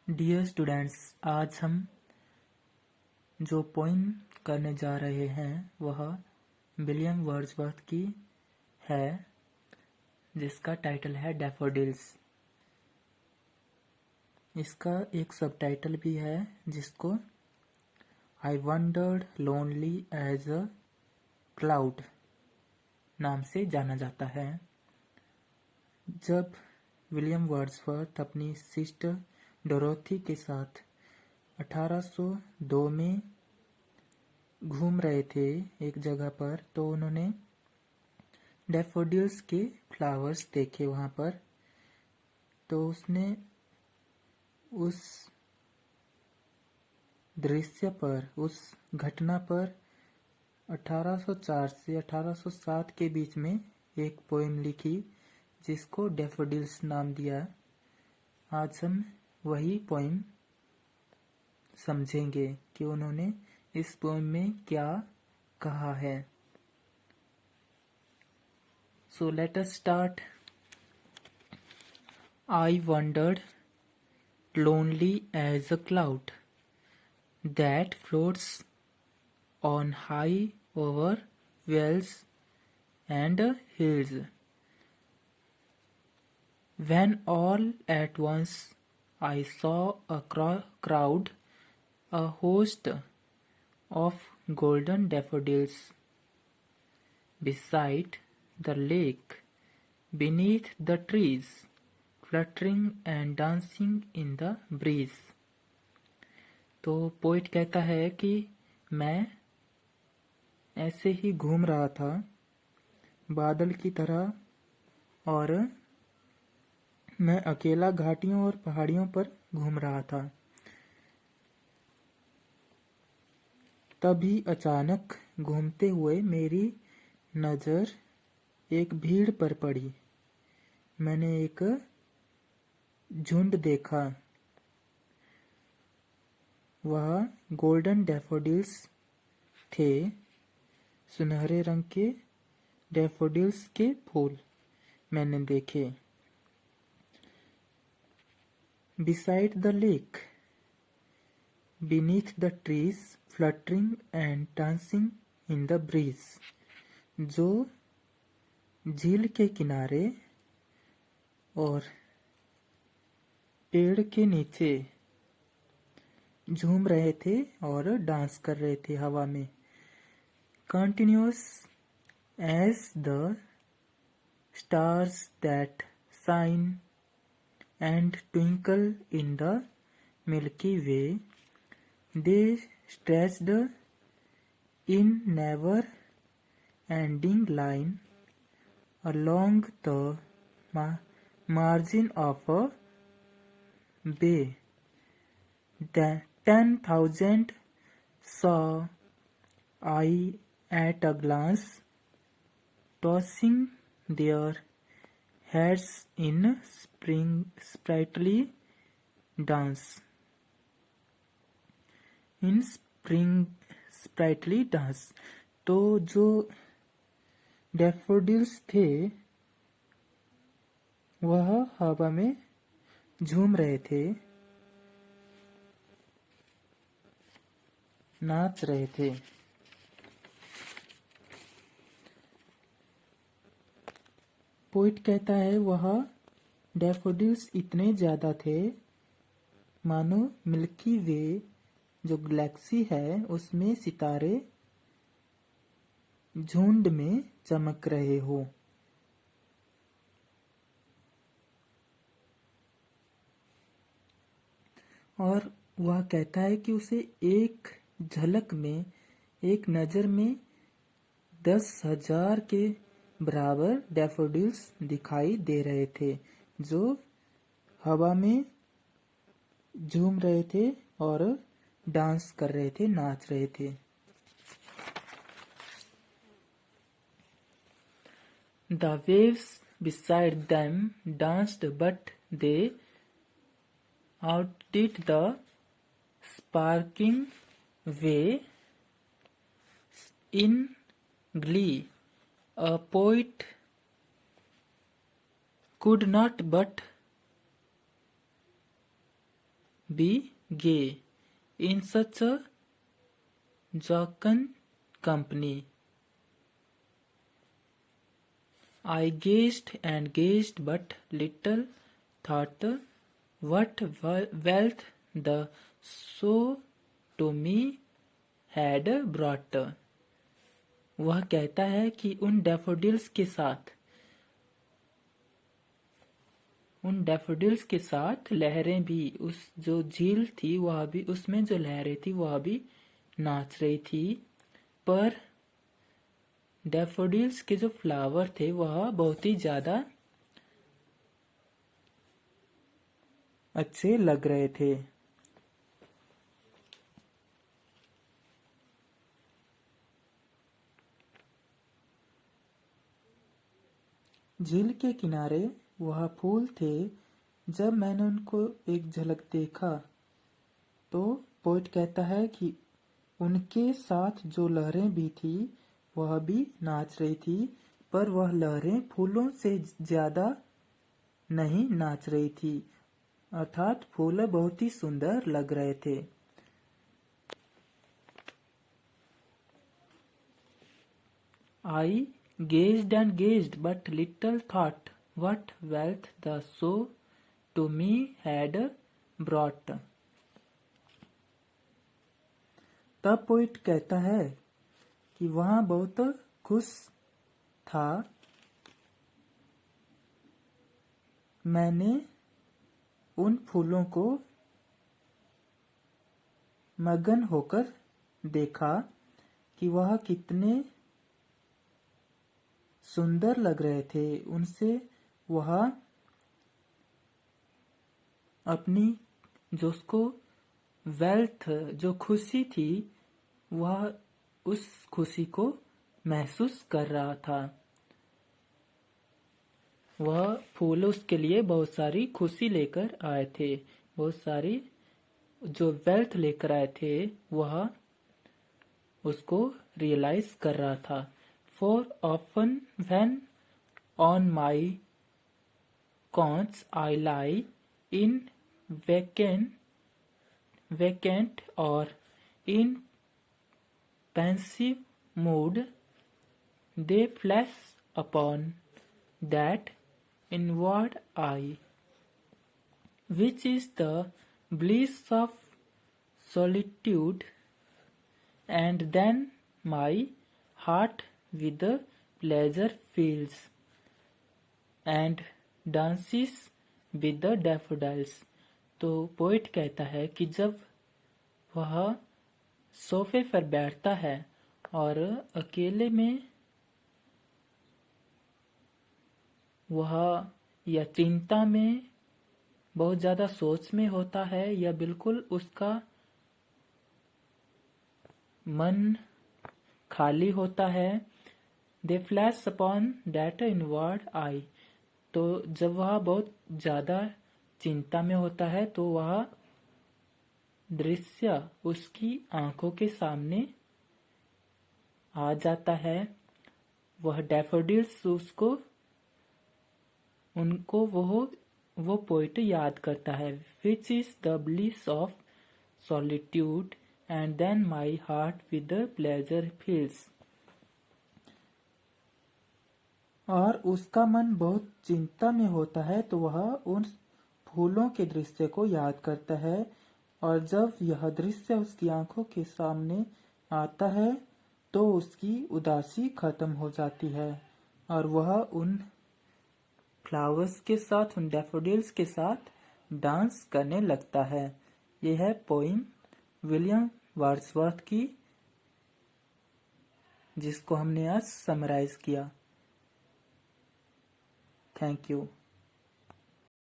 Dear students, आज हम जो पोइम करने जा रहे हैं वह विलियम वर्ड्सवर्थ की है, जिसका टाइटल है डैफोडिल्स। इसका एक सब टाइटल भी है जिसको I wandered lonely as a cloud नाम से जाना जाता है। जब विलियम वर्ड्सवर्थ अपनी सिस्टर डोरोथी के साथ 1802 में घूम रहे थे एक जगह पर, तो उन्होंने डैफोडिल्स के फ्लावर्स देखे वहाँ पर। तो उसने उस दृश्य पर, उस घटना पर 1804 से 1807 के बीच में एक पोएम लिखी जिसको डैफोडिल्स नाम दिया। आज हम वही पोएम समझेंगे कि उन्होंने इस पोएम में क्या कहा है। So let us start. I wandered lonely as a cloud that floats on high over vales and hills, when all at once I saw a crowd, a host of golden daffodils beside the lake, beneath the trees, fluttering and dancing in the breeze. तो poet कहता है कि मैं ऐसे ही घूम रहा था बादल की तरह, और मैं अकेला घाटियों और पहाड़ियों पर घूम रहा था। तभी अचानक घूमते हुए मेरी नज़र एक भीड़ पर पड़ी। मैंने एक झुंड देखा। वह गोल्डन डैफोडिल्स थे, सुनहरे रंग के डैफोडिल्स के फूल मैंने देखे। Beside the lake, beneath the trees, fluttering and dancing in the breeze, जो झील के किनारे और पेड़ के नीचे झूम रहे थे और डांस कर रहे थे हवा में। Continuous as the stars that shine and twinkle in the Milky Way, they stretched in never ending line along the margin of a bay. 10,000 saw I at a glance, tossing their heads in sprightly dance. तो जो daffodils थे वह हवा में झूम रहे थे, नाच रहे थे। पोइट कहता है वह डैफोडिल्स इतने ज्यादा थे मानो मिल्की वे जो गैलेक्सी है उसमें सितारे झुंड में चमक रहे हो। और वह कहता है कि उसे एक झलक में, एक नज़र में 10,000 के बराबर डैफोडिल्स दिखाई दे रहे थे जो हवा में झूम रहे थे और डांस कर रहे थे, नाच रहे थे। The waves beside them danced, but they outdid the sparkling way in glee. A poet could not but be gay in such a jocund company. I gazed and gazed, but little thought what wealth the show to me had brought. वह कहता है कि उन daffodils के साथ लहरें भी, उस जो झील थी वह भी, उसमें जो लहरें थी वह भी नाच रही थी, पर डैफोडिल्स के जो फ्लावर थे वह बहुत ही ज्यादा अच्छे लग रहे थे। झील के किनारे वह फूल थे। जब मैंने उनको एक झलक देखा तो पोइट कहता है कि उनके साथ जो लहरें भी थी वह भी नाच रही थी, पर वह लहरें फूलों से ज्यादा नहीं नाच रही थी, अर्थात फूल बहुत ही सुंदर लग रहे थे। I gazed and gazed, but little thought what wealth the show to me had brought. तब पोइट कहता है कि वहां बहुत खुश था। मैंने उन फूलों को मगन होकर देखा कि वह कितने सुंदर लग रहे थे। उनसे वह अपनी जो उसको वेल्थ, जो खुशी थी, वह उस खुशी को महसूस कर रहा था। वह फूल उसके लिए बहुत सारी खुशी लेकर आए थे, बहुत सारी जो वेल्थ लेकर आए थे वह उसको रियलाइज कर रहा था। For often when on my couch I lie in vacant or in pensive mood, they flash upon that inward eye, which is the bliss of solitude, and then my heart with the pleasure fills and dances with the daffodils. तो poet कहता है कि जब वह सोफे पर बैठता है और अकेले में वह या चिंता में बहुत ज्यादा सोच में होता है, या बिल्कुल उसका मन खाली होता है, दे फ्लैश अपॉन दैट इनवर्ड आई। तो जब वह बहुत ज्यादा चिंता में होता है तो वह दृश्य उसकी आंखों के सामने आ जाता है। वह डैफोडिल्स उनको वो पोइट याद करता है, which is the bliss of solitude and then my heart with the pleasure fills. और उसका मन बहुत चिंता में होता है तो वह उन फूलों के दृश्य को याद करता है, और जब यह दृश्य उसकी आंखों के सामने आता है तो उसकी उदासी खत्म हो जाती है और वह उन फ्लावर्स के साथ, उन डैफोडिल्स के साथ डांस करने लगता है। यह है पोइम विलियम वर्ड्सवर्थ की, जिसको हमने आज समराइज किया। Thank you.